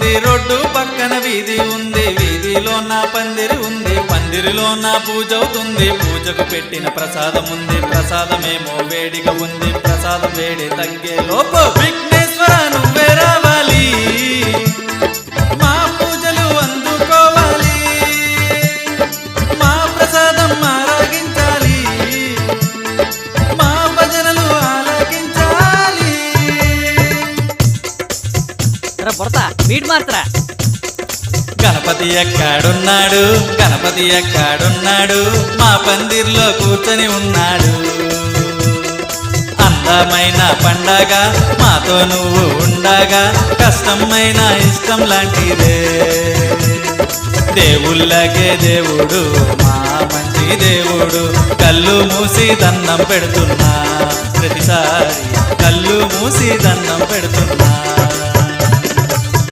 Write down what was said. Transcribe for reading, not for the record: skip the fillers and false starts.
ఉంది, రోడ్డు పక్కన వీధి ఉంది, వీధిలో నా పందిరి ఉంది, పందిరిలో నా పూజ అవుతుంది, పూజకు పెట్టిన ప్రసాదం ఉంది, ప్రసాదమేమో వేడిగా ఉంది, ప్రసాదం వేడి తగ్గే లోపు విఘ్నేశ్వర నువ్వే రావాలి, మా పూజలు అందుకోవాలి, మా ప్రసాదం ఆరాగించాలి, మా భజనలు ఆలకించాలి. పొరత మీట్ మార్తరా. గణపతి ఎక్కడున్నాడు, గణపతి ఎక్కడున్నాడు, మా పందిర్లో కూర్చొని ఉన్నాడు. అందమైన పండగ మాతో నువ్వు ఉండగా, కష్టమైన ఇష్టం లాంటిదే. దేవుళ్ళకే దేవుడు మా మంచి దేవుడు, కళ్ళు మూసి దండం పెడుతున్నా, ప్రతిసారి కళ్ళు మూసి దండం పెడుతున్నా.